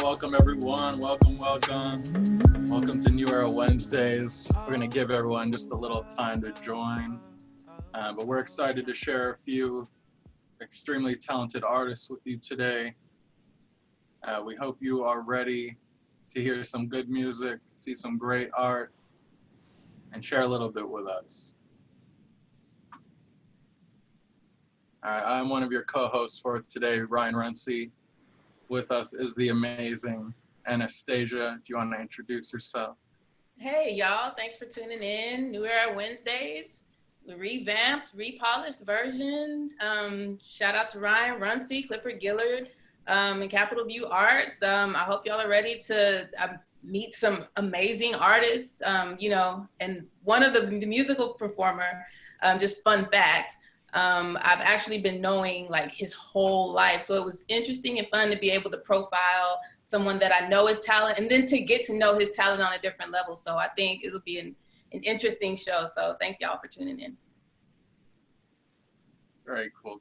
welcome everyone. Welcome. Welcome to New Era Wednesdays. We're going to give everyone just a little time to join. But we're excited to share a few extremely talented artists with you today. We hope you are ready to hear some good music, see some great art, and share a little bit with us. All right, I'm one of your co-hosts for today, Ryan Runcie. With us is the amazing Anastasia, if you want to introduce yourself. Hey, y'all. Thanks for tuning in. New Era Wednesdays. The revamped, repolished version. Shout out to Ryan Runcie, Clifford Gillard, and Capitol View Arts. I hope y'all are ready to meet some amazing artists, and one of the musical performer, just fun fact, I've actually been knowing like his whole life. So it was interesting and fun to be able to profile someone that I know is talent and then to get to know his talent on a different level. So I think it'll be an interesting show. So thanks y'all for tuning in. Very cool.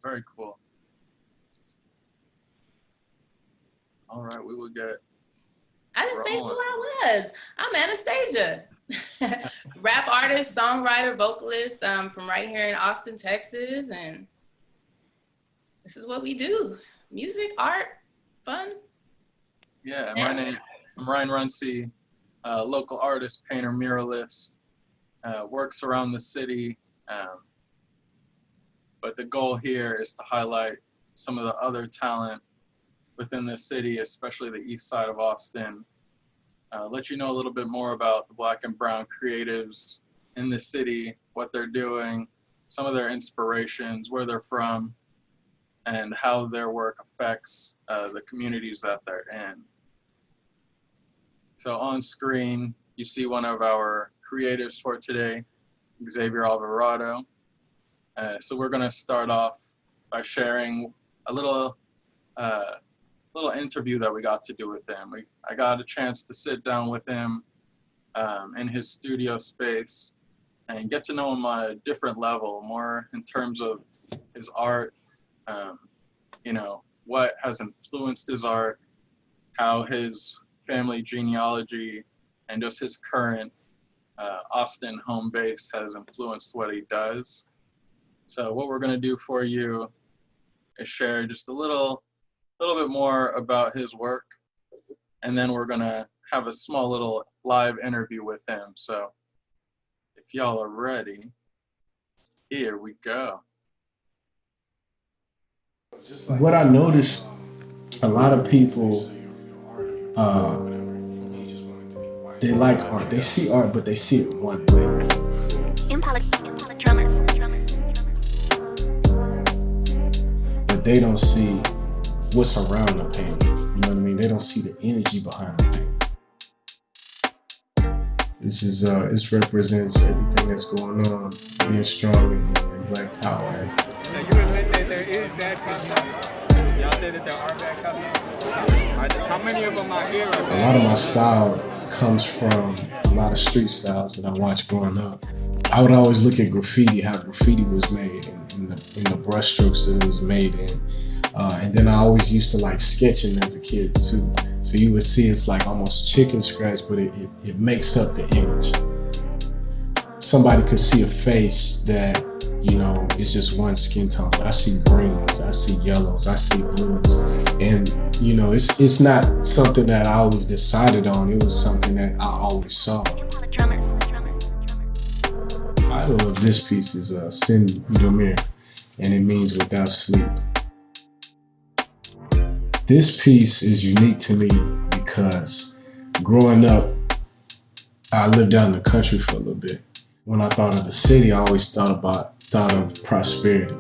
All right, we will get I didn't say who I was. I'm Anastasia. Rap artist, songwriter, vocalist, from right here in Austin, Texas, and this is what we do: music, art, fun. Yeah, I'm Ryan Runcie, local artist, painter, muralist, works around the city, but the goal here is to highlight some of the other talent within the city, especially the east side of Austin. Let you know a little bit more about the Black and Brown creatives in the city, what they're doing, some of their inspirations, where they're from, and how their work affects the communities that they're in. So on screen, you see one of our creatives for today, Xavier Alavardo. So we're gonna start off by sharing a little interview that we got to do with him. I got a chance to sit down with him in his studio space and get to know him on a different level, more in terms of his art, what has influenced his art, how his family genealogy and just his current Austin home base has influenced what he does. So what we're gonna do for you is share just a little bit more about his work, and then we're gonna have a small little live interview with him. So if y'all are ready, here we go. What I noticed, a lot of people, they like art. They see art, but they see it one way. But they don't see what's around the painting. You know what I mean? They don't see the energy behind the painting. This is it represents everything that's going on, being strong in Black power. So you admit that there is bad copies? Y'all say that there are bad copies? How many of them are here? A lot of my style comes from a lot of street styles that I watched growing up. I would always look at graffiti, how graffiti was made, and the brush strokes that it was made in. And then I always used to like sketching as a kid too. So you would see it's like almost chicken scratch, but it makes up the image. Somebody could see a face that, it's just one skin tone. But I see greens, I see yellows, I see blues. And, it's not something that I always decided on. It was something that I always saw. The title of this piece is Sin Dormir, and it means without sleep. This piece is unique to me because growing up, I lived out in the country for a little bit. When I thought of the city, I always thought of prosperity.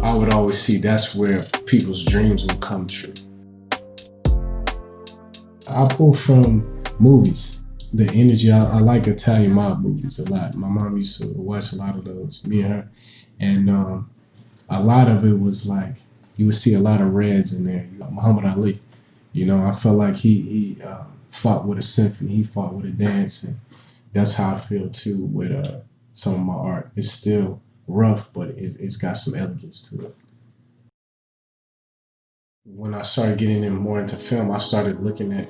I would always see that's where people's dreams would come true. I pull from movies. The energy, I like Italian mob movies a lot. My mom used to watch a lot of those, me and her. And a lot of it was like, you would see a lot of reds in there. Muhammad Ali, I felt like he fought with a symphony. He fought with a dance, and that's how I feel too with some of my art. It's still rough, but it's got some elegance to it. when I started getting in more into film, I started looking at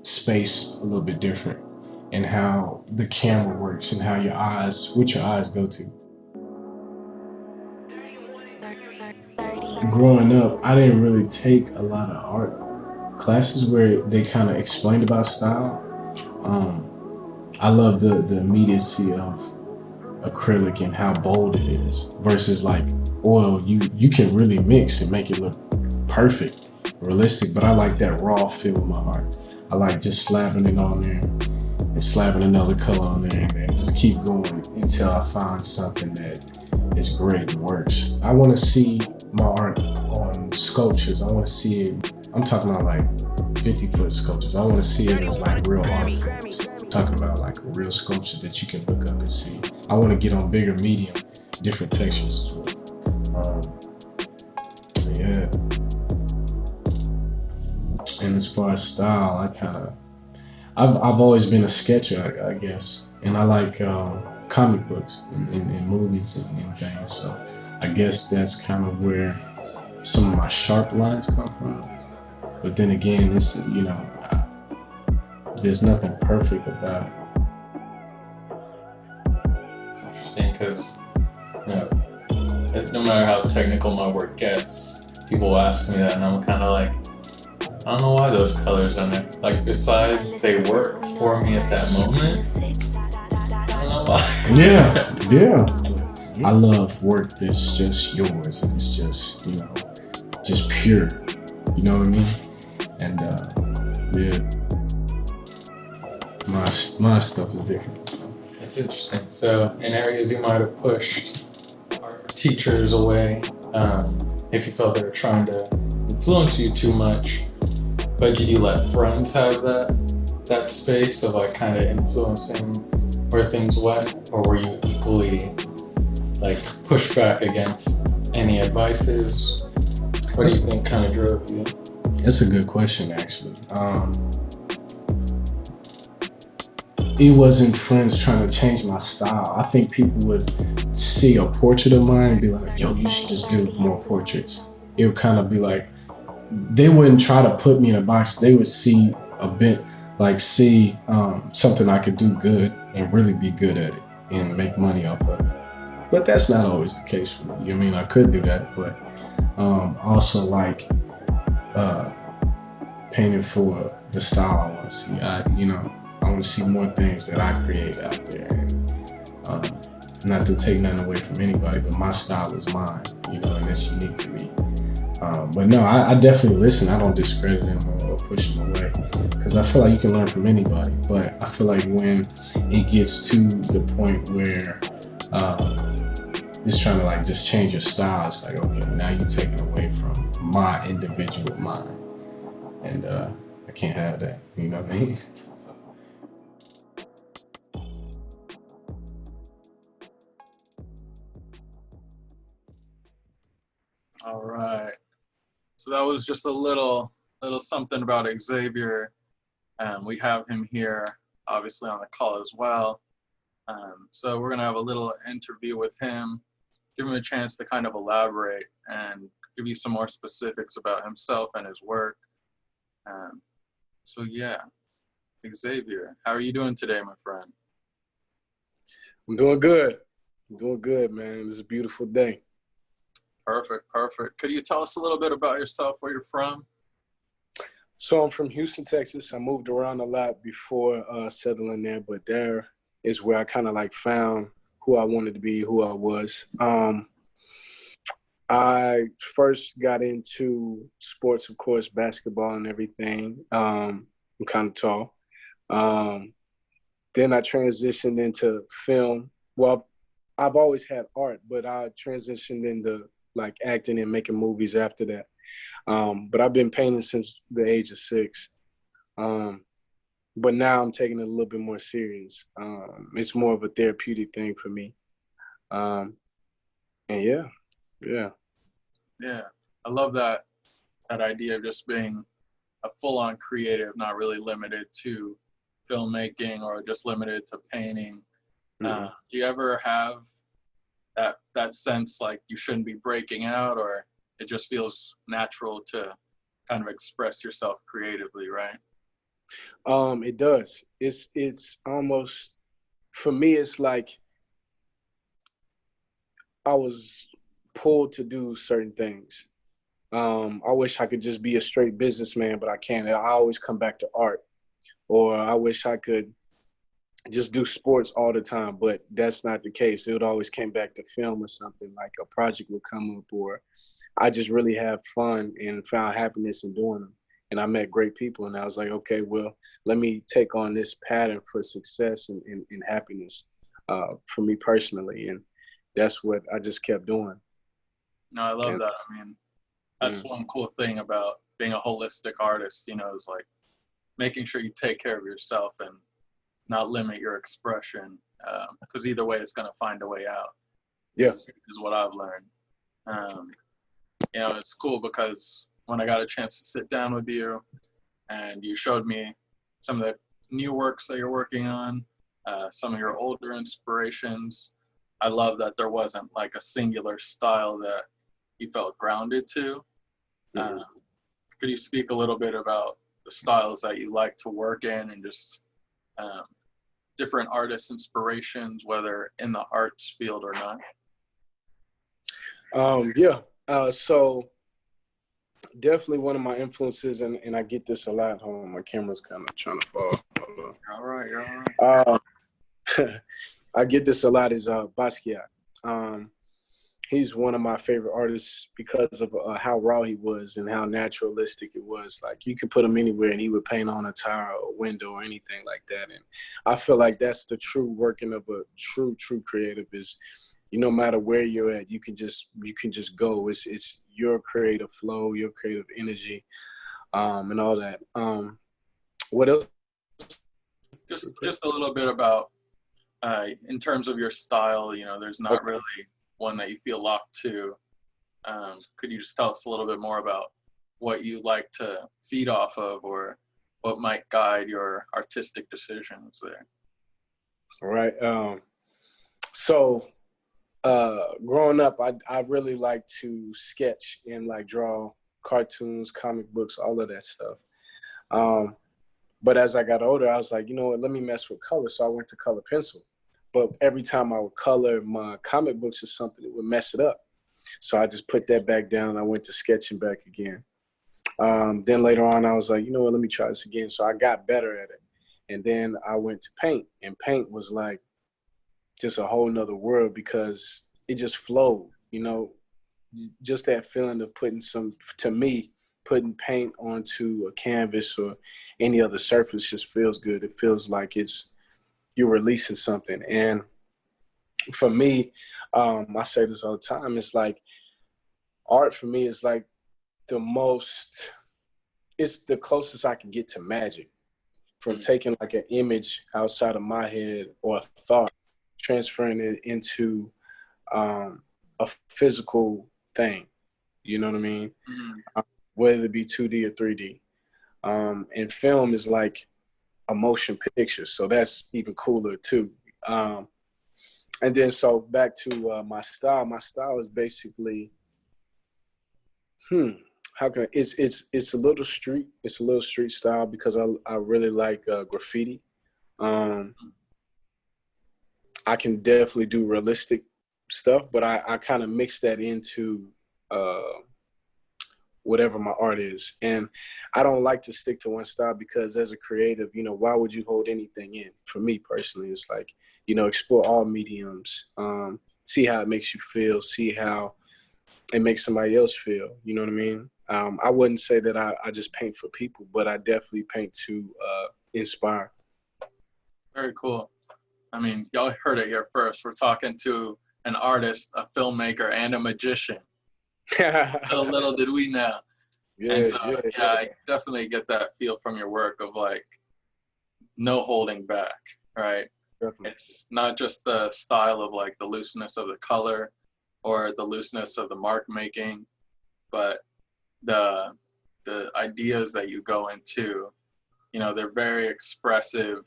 space a little bit different and how the camera works and how what your eyes go to. Growing up, I didn't really take a lot of art classes where they kind of explained about style. I love the immediacy of acrylic and how bold it is versus like oil. You can really mix and make it look perfect, realistic, but I like that raw feel of my art. I like just slapping it on there and slapping another color on there and just keep going until I find something that is great and works. I want to see my art on sculptures. I want to see it, I'm talking about like 50-foot sculptures. I want to see it as like real art forms. I'm talking about like a real sculpture that you can look up and see. I want to get on bigger medium, different textures as well. Yeah. And as far as style, I've always been a sketcher, I guess, and I like comic books and movies and things. So I guess that's kind of where some of my sharp lines come from. But then again, this, there's nothing perfect about it. Interesting, because no matter how technical my work gets, people ask me that, and I'm kind of like, I don't know why those colors on it. Like, besides they worked for me at that moment, I don't know why. Yeah. I love work that's just yours and it's just, just pure. You know what I mean? And yeah, my stuff is different. So. That's interesting. So, in areas you might have pushed teachers away, if you felt they were trying to influence you too much, but did you let friends have that space of like kind of influencing where things went, or were you equally like pushed back against any advices? What do you think kind of drove you? That's a good question, actually. It wasn't friends trying to change my style. I think people would see a portrait of mine and be like, yo, you should just do more portraits. It would kind of be like, they wouldn't try to put me in a box. They would see a bit, like see something I could do good and really be good at it and make money off of it. But that's not always the case for me. I mean, I could do that, but also like painting for the style I want to see. I want to see more things that I create out there. And, not to take nothing away from anybody, but my style is mine, and it's unique to me. But no, I definitely listen. I don't discredit them or push them away because I feel like you can learn from anybody. But I feel like when it gets to the point where it's trying to like just change your style, it's like, okay, now you're taking away from my individual mind. And I can't have that, you know what I mean? All right. So that was just a little something about Xavier. We have him here, obviously, on the call as well. So we're gonna have a little interview with him, give him a chance to kind of elaborate and give you some more specifics about himself and his work. So yeah, Xavier, how are you doing today, my friend? I'm doing good. I'm doing good, man. This is a beautiful day. Perfect. Could you tell us a little bit about yourself, where you're from? So I'm from Houston, Texas. I moved around a lot before settling there, but there is where I kind of like found who I wanted to be, who I was. I first got into sports, of course, basketball and everything. I'm kind of tall. Then I transitioned into film. Well, I've always had art, but I transitioned into like acting and making movies after that. But I've been painting since the age of 6. But now I'm taking it a little bit more serious. It's more of a therapeutic thing for me. And yeah. Yeah, I love that idea of just being a full-on creative, not really limited to filmmaking or just limited to painting. Mm-hmm. Do you ever have that sense like you shouldn't be breaking out, or it just feels natural to kind of express yourself creatively, right? It does. It's almost, for me, it's like I was pulled to do certain things. I wish I could just be a straight businessman, but I can't. I always come back to art. Or I wish I could just do sports all the time, but that's not the case. It would always came back to film or something, like a project would come up, or I just really have fun and found happiness in doing them. And I met great people, and I was like, okay, well, let me take on this pattern for success and happiness for me personally. And that's what I just kept doing. No, I love And, that. I mean, that's one cool thing about being a holistic artist, you know, is like making sure you take care of yourself and not limit your expression, because either way, it's going to find a way out. yeah. Is what I've learned. You know, it's cool because when I got a chance to sit down with you and you showed me some of the new works that you're working on, some of your older inspirations, I love that there wasn't like a singular style that you felt grounded to. Could you speak a little bit about the styles that you like to work in and just different artists' inspirations, whether in the arts field or not? So definitely one of my influences, and I get this a lot. Hold on, my camera's kind of trying to fall. You're all right, you're all right. I get this a lot is Basquiat. He's one of my favorite artists because of how raw he was and how naturalistic it was. Like you could put him anywhere and he would paint on a tire or a window or anything like that. And I feel like that's the true working of a true creative is, no matter where you're at, you can just go. It's your creative flow, your creative energy, and all that. What else? Just a little bit about in terms of your style. You know, there's not really one that you feel locked to. Could you just tell us a little bit more about what you like to feed off of, or what might guide your artistic decisions there? All right. So growing up, I really like to sketch and like draw cartoons, comic books, all of that stuff. But as I got older, I was like, you know what, let me mess with color. So I went to color pencil. But every time I would color my comic books or something, it would mess it up. So I just put that back down. I went to sketching back again. Then later on, I was like, you know what, let me try this again. So I got better at it. And then I went to paint. And paint was like just a whole nother world because it just flowed, just that feeling of putting paint onto a canvas or any other surface just feels good. It feels like you're releasing something. And for me, I say this all the time, it's like art for me is like it's the closest I can get to magic from taking like an image outside of my head or a thought, transferring it into a physical thing. You know what I mean? Whether it be 2D or 3D. And film is like a motion picture, so that's even cooler too. And then so back to my style. My style is basically, it's a little street. It's a little street style because I really like graffiti. I can definitely do realistic stuff, but I kind of mix that into whatever my art is. And I don't like to stick to one style because as a creative, why would you hold anything in? For me personally, it's like, explore all mediums, see how it makes you feel, see how it makes somebody else feel. You know what I mean? I wouldn't say that I just paint for people, but I definitely paint to inspire. Very cool. I mean, y'all heard it here first. We're talking to an artist, a filmmaker, and a magician. Little did we know. And so, I definitely get that feel from your work of like no holding back, right? Definitely. It's not just the style of like the looseness of the color or the looseness of the mark making, but the ideas that you go into, they're very expressive.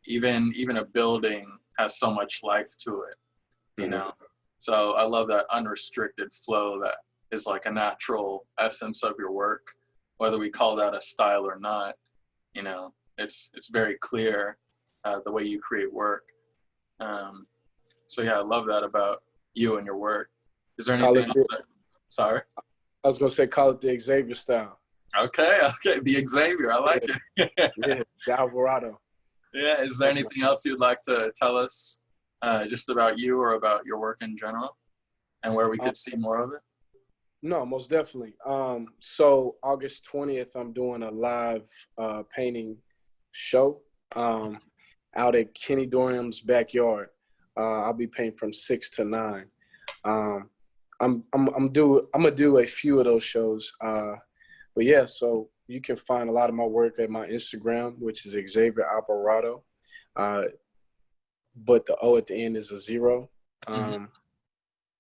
Even a building has so much life to it, So I love that unrestricted flow that is like a natural essence of your work, whether we call that a style or not, you know, it's very clear the way you create work. So yeah, I love that about you and your work. Is there anything else sorry? I was gonna say call it the Xavier style. Okay, the Xavier, I like it. Yeah, the Alavardo. Yeah, is there anything else you'd like to tell us just about you or about your work in general and where we could see more of it? No, most definitely. So August 20th, I'm doing a live painting show out at Kenny Dorham's backyard. I'll be painting from 6 to 9. I'm gonna do a few of those shows. But yeah, so you can find a lot of my work at my Instagram, which is Xavier Alvarado. But the O at the end is a 0.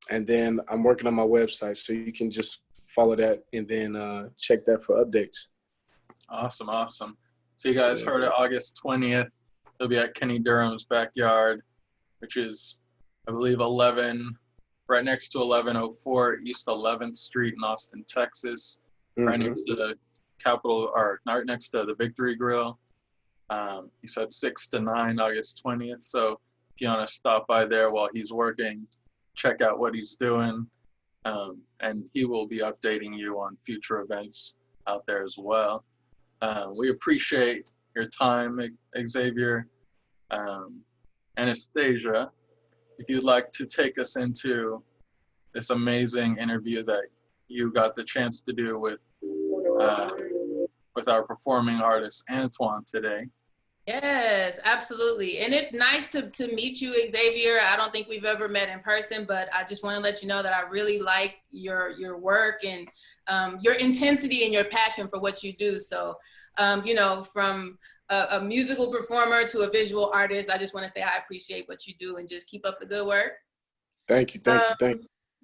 And then I'm working on my website, so you can just follow that and then check that for updates. Awesome. So you guys heard it, August 20th. He'll be at Kenny Durham's backyard, which is, I believe, right next to 1104 East 11th Street in Austin, Texas, right next to the Capitol, or right next to the Victory Grill. He said 6 to 9, August 20th. So if you want to stop by there while he's working, check out what he's doing, and he will be updating you on future events out there as well. We appreciate your time, Xavier. Anastasia, if you'd like to take us into this amazing interview that you got the chance to do with our performing artist Antwon today. Yes, absolutely. And it's nice to meet you, Xavier. I don't think we've ever met in person, but I just want to let you know that I really like your work and your intensity and your passion for what you do. So, you know, from a musical performer to a visual artist, I just want to say I appreciate what you do and just keep up the good work. Thank you.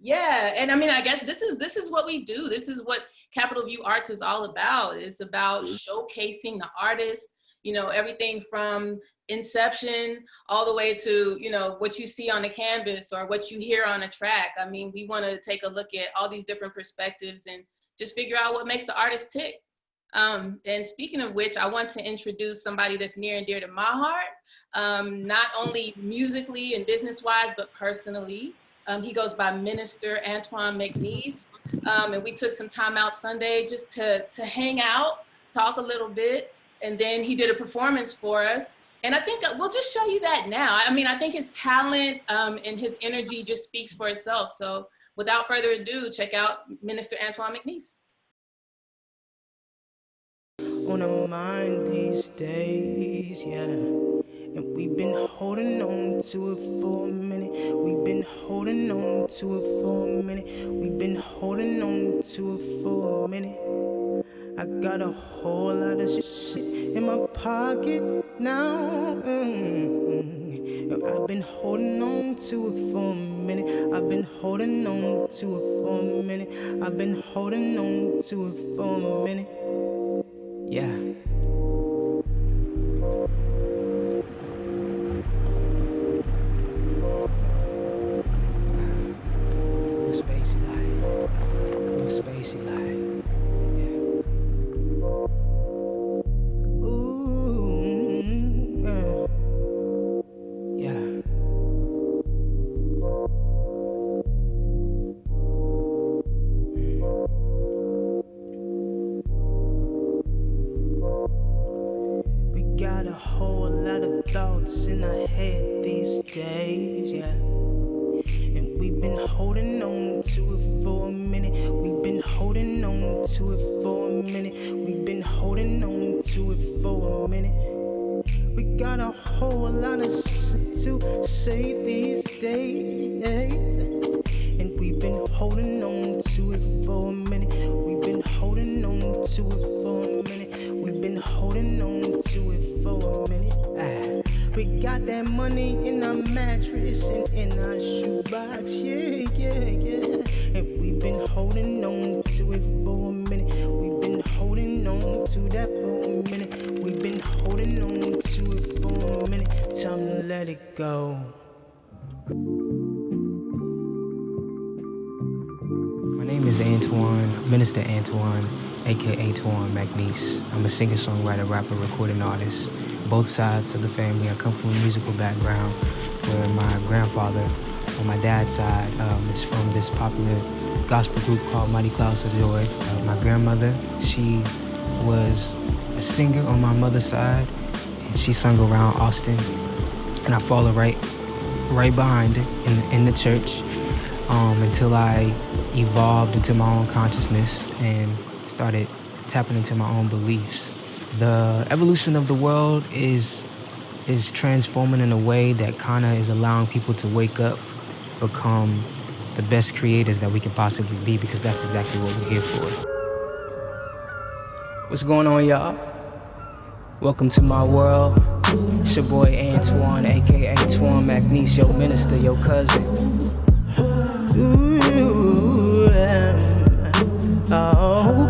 Yeah, and I mean, I guess this is what we do. This is what Capitol View Arts is all about. It's about showcasing the artist, you know, everything from inception all the way to, you know, what you see on the canvas or what you hear on a track. I mean, we want to take a look at all these different perspectives and just figure out what makes the artist tick. And speaking of which, I want to introduce somebody that's near and dear to my heart, not only musically and business-wise, but personally. He goes by Minister Antwon McNecce. And we took some time out Sunday just to hang out, talk a little bit. And then he did a performance for us. And I think we'll just show you that now. I mean, I think his talent and his energy just speaks for itself. So without further ado, check out Minister Antwon McNecce. On our mind these days, yeah. And we've been holding on to it for a minute. We've been holding on to it for a minute. We've been holding on to it for a minute. I got a whole lot of shit in my pocket now. I've been holding on to it for a minute. I've been holding on to it for a minute. I've been holding on to it for a minute. Yeah. Real spacey like. Got a whole lot of thoughts in our head these days, yeah. And we've been holding on to it for a minute. We've been holding on to it for a minute. We've been holding on to it for a minute. We got a whole lot of shit to say these days. And we've been holding on to it for a minute. We've been holding on to it for a minute. We've been holding on to it for a minute. We got that money in our mattress and in our shoebox, yeah. And we've been holding on to it for a minute. We've been holding on to that for a minute. We've been holding on to it for a minute. Time to let it go. My name is Antwon, Minister Antwon, aka Antwon, McNecce. I'm a singer-songwriter, rapper, recording artist. Both sides of the family, I come from a musical background where my grandfather on my dad's side is from this popular gospel group called Mighty Clouds of Joy. My grandmother, she was a singer on my mother's side, and she sung around Austin, and I follow right behind her in the church until I evolved into my own consciousness and started tapping into my own beliefs. The evolution of the world is transforming in a way that kind of is allowing people to wake up, become the best creators that we can possibly be, because that's exactly what we're here for. What's going on, y'all? Welcome to my world. It's your boy Antwon, aka Antwon McNecce, your minister, your cousin. Ooh, oh,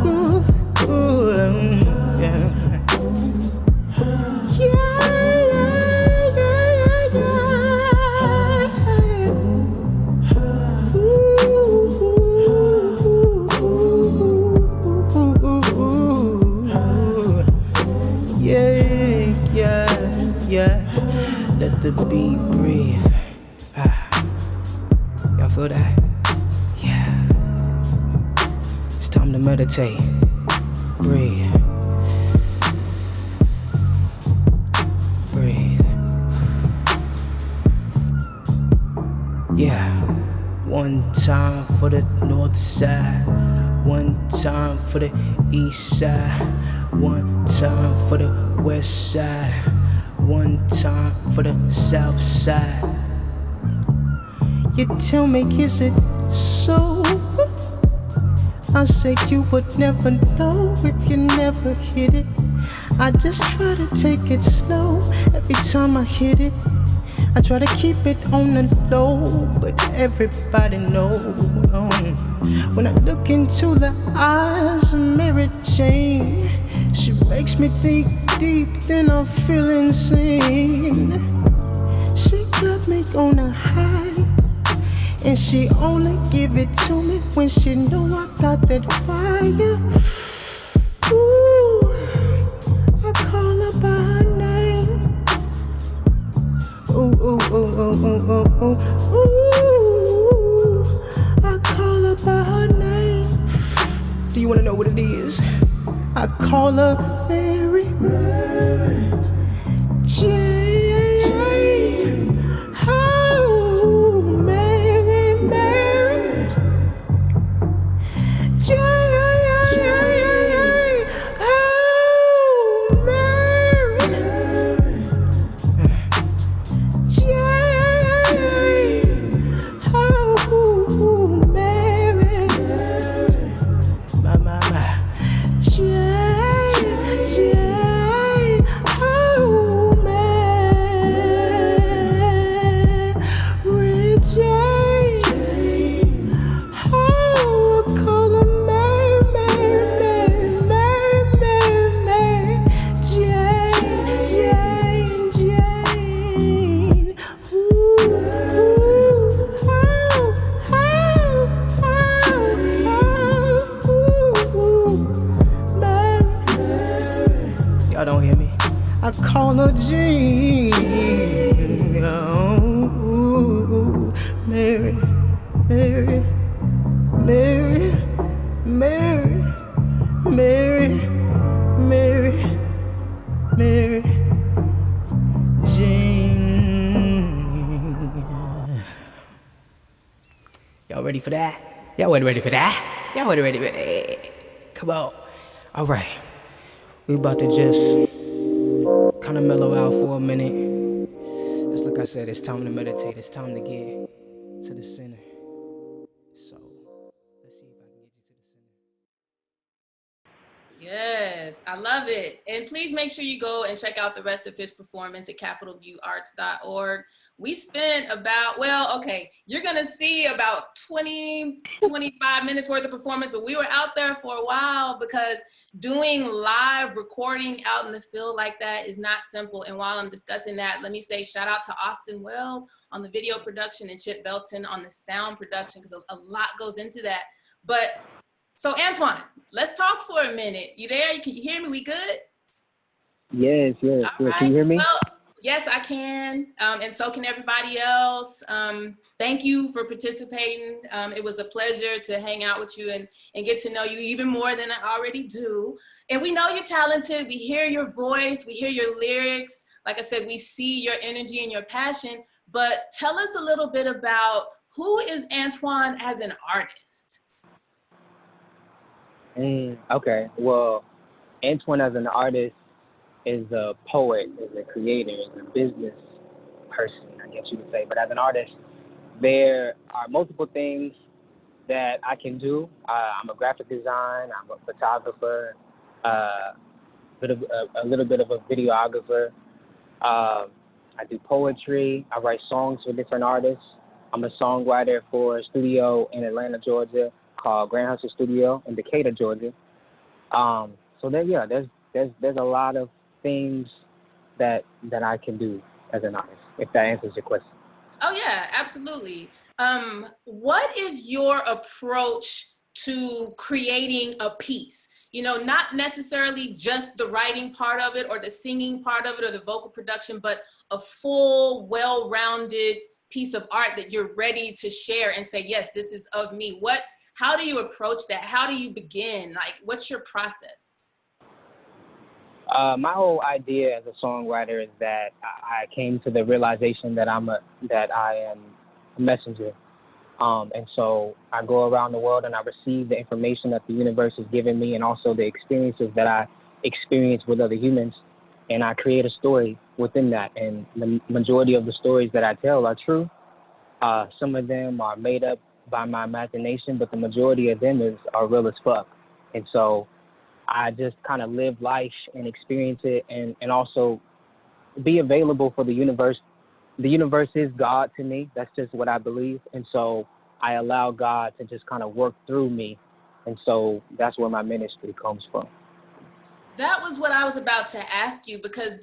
yeah. Let the beat breathe. Y'all feel that? Yeah. It's time to meditate. Breathe. Breathe. Yeah. One time for the north side. One time for the east side. One time for the west side. One time for the south side. You tell me, is it so? I say you would never know if you never hit it. I just try to take it slow. Every time I hit it, I try to keep it on the low, but everybody knows. When I look into the eyes of Mary Jane, she makes me think deep, then I feel insane. She got me on a high, and she only give it to me when she know I got that fire. Ooh, I call her by her name. Ooh, ooh, ooh, ooh, ooh, ooh, ooh. Ooh, I call her by her name. Do you wanna know what it is? I call her Mary, Mary Jane. Oh, Mary, Mary Jane. Oh, Mary Jane. Oh, Mary. My. Jane, oh Mary Jane, oh, call her Mary, Jane, ooh, y'all don't hear me? I call her Jean. Oh, Mary, Mary, Mary, Mary, Mary, Mary, Mary, Jean. Y'all ready for that? Y'all ready for that? Y'all ready for that? Come on. All right. We about to just kind of mellow out for a minute. Just like I said, it's time to meditate. It's time to get to the center. So, let's see if I can get you to the center. Yes, I love it. And please make sure you go and check out the rest of his performance at capitalviewarts.org. We spent about, you're going to see about 25 minutes worth of performance, but we were out there for a while because doing live recording out in the field like that is not simple. And while I'm discussing that, let me say shout out to Austin Wells on the video production and Chip Belton on the sound production, because a lot goes into that. But So Antwon, let's talk for a minute. You there? Can you hear me? We good? Yes. All Can right. you hear me? Well, yes, I can, and so can everybody else. Thank you for participating. It was a pleasure to hang out with you and get to know you even more than I already do. And we know you're talented. We hear your voice. We hear your lyrics. Like I said, we see your energy and your passion. But tell us a little bit about who is Antwon as an artist? Okay. Well, Antwon as an artist is a poet, is a creator, is a business person, I guess you would say. But as an artist, there are multiple things that I can do. I'm a graphic designer, I'm a photographer, a little bit of a videographer. I do poetry. I write songs for different artists. I'm a songwriter for a studio in Atlanta, Georgia, called Grand Hustle Studio in Decatur, Georgia. So there's a lot of things that I can do as an artist, if that answers your question. Oh yeah, absolutely. What is your approach to creating a piece? You know, not necessarily just the writing part of it or the singing part of it or the vocal production, but a full, well-rounded piece of art that you're ready to share and say, yes, this is of me. How do you approach that? How do you begin? Like, what's your process? My whole idea as a songwriter is that I came to the realization that I am a messenger. And so I go around the world and I receive the information that the universe is giving me and also the experiences that I experience with other humans. And I create a story within that. And the majority of the stories that I tell are true. Some of them are made up by my imagination, but the majority of them are real as fuck. And so I just kind of live life and experience it and also be available for the universe. The universe is God to me. That's just what I believe. And so I allow God to just kind of work through me. And so that's where my ministry comes from. That was what I was about to ask you, because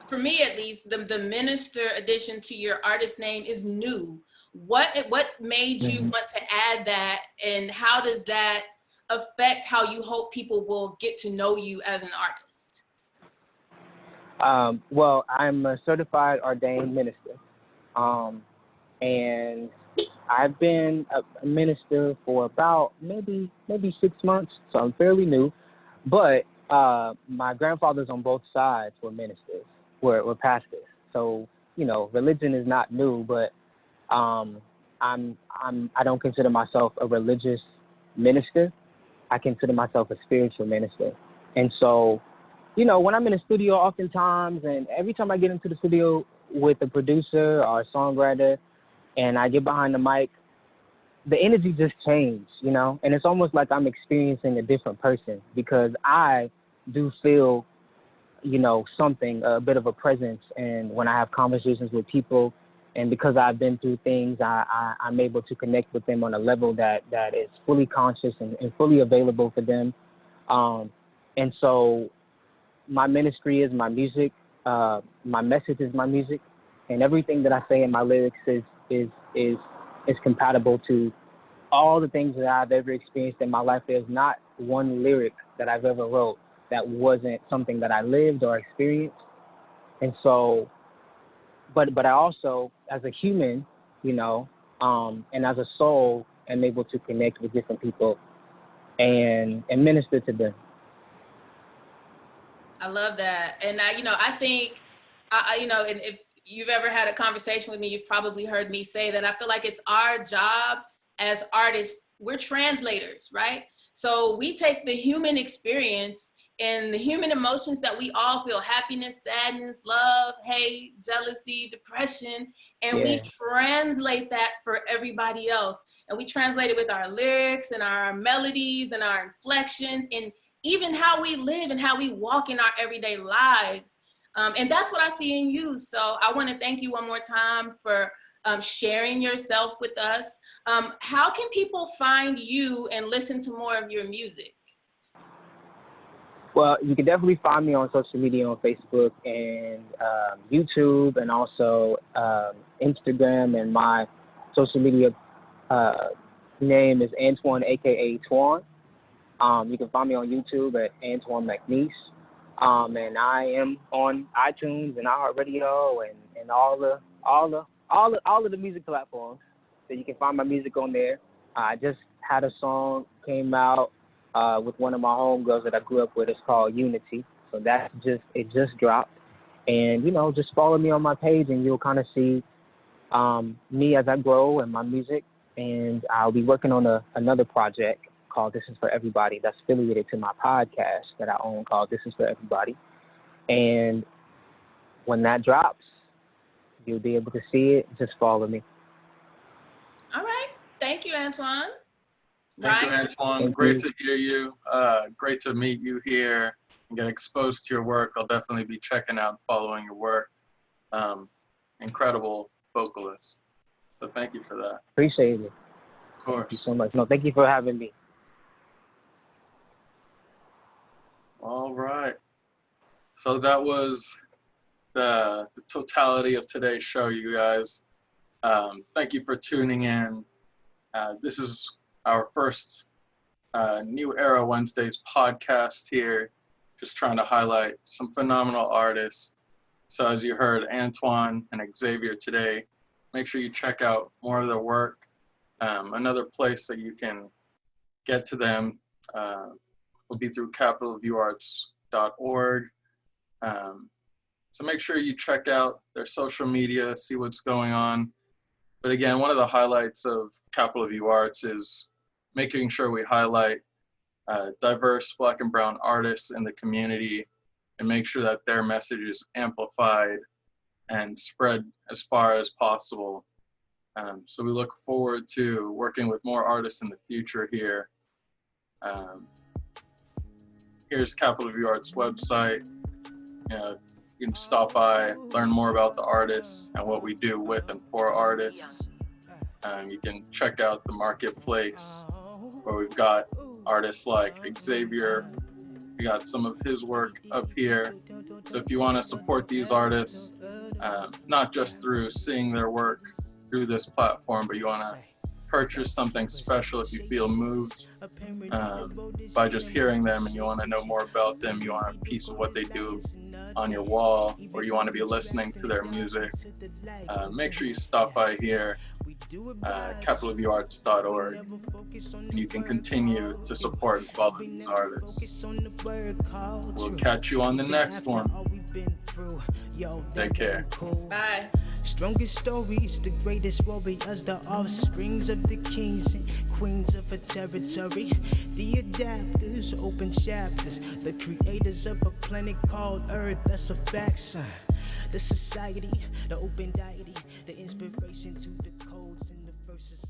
for me at least, the minister addition to your artist name is new. What made you want to add that, and how does that affect how you hope people will get to know you as an artist? Well, I'm a certified ordained minister. And I've been a minister for about maybe 6 months, so I'm fairly new. But my grandfathers on both sides were ministers, were pastors. So, you know, religion is not new, but I don't consider myself a religious minister. I consider myself a spiritual minister. And so, you know, when I'm in the studio oftentimes, and every time I get into the studio with a producer or a songwriter and I get behind the mic, the energy just changed, you know, and it's almost like I'm experiencing a different person because I do feel, you know, something, a bit of a presence. And when I have conversations with people, and because I've been through things, I'm able to connect with them on a level that is fully conscious and fully available for them. And so my ministry is my music. My message is my music. And everything that I say in my lyrics is compatible to all the things that I've ever experienced in my life. There's not one lyric that I've ever wrote that wasn't something that I lived or experienced. And so, but I also, as a human, you know, and as a soul, am able to connect with different people and minister to them. I love that. And I think, and if you've ever had a conversation with me, you've probably heard me say that I feel like it's our job as artists. We're translators, right? So we take the human experience and the human emotions that we all feel, happiness, sadness, love, hate, jealousy, depression, and we translate that for everybody else. And we translate it with our lyrics and our melodies and our inflections and even how we live and how we walk in our everyday lives. And that's what I see in you. So I want to thank you one more time for sharing yourself with us. How can people find you and listen to more of your music? Well, you can definitely find me on social media, on Facebook and YouTube, and also Instagram. And my social media name is Antwon, aka Twan. You can find me on YouTube at Antwon McNecce. And I am on iTunes and iHeartRadio and all of the music platforms. So you can find my music on there. I just had a song came out with one of my homegirls that I grew up with. It's called Unity. So it just dropped. And, just follow me on my page and you'll kind of see me as I grow and my music. And I'll be working on another project called This Is For Everybody that's affiliated to my podcast that I own called This Is For Everybody. And when that drops, you'll be able to see it. Just follow me. All right. Thank you, Antwon. Thank you, Ryan? Antwon. Great to hear you. Great to meet you here and get exposed to your work. I'll definitely be checking out and following your work. Incredible vocalist. So thank you for that. Appreciate it. Of course. Thank you so much. No, thank you for having me. All right. So that was the totality of today's show, you guys. Thank you for tuning in. This is our first New Era Wednesdays podcast here, just trying to highlight some phenomenal artists. So as you heard Antwon and Xavier today, make sure you check out more of their work. Another place that you can get to them will be through capitalvuarts.org. So make sure you check out their social media, see what's going on. But again, one of the highlights of Capital View Arts is making sure we highlight diverse Black and Brown artists in the community and make sure that their message is amplified and spread as far as possible. So we look forward to working with more artists in the future here. Here's Capital View Arts website. You can stop by, learn more about the artists and what we do with and for artists. You can check out the marketplace where we've got artists like Xavier. We got some of his work up here. So if you want to support these artists, not just through seeing their work through this platform, but you want to purchase something special if you feel moved by just hearing them and you want to know more about them, you want a piece of what they do on your wall, or you want to be listening to their music, make sure you stop by here, capitalvuarts.org, and you can continue to support and follow these artists. We'll catch you on the next one. Take care. Bye. Strongest stories, the greatest warriors, the offsprings of the kings and queens of a territory. The adapters, open chapters, the creators of a planet called Earth, that's a fact, son. The society, the open deity, the inspiration to the codes and the verses.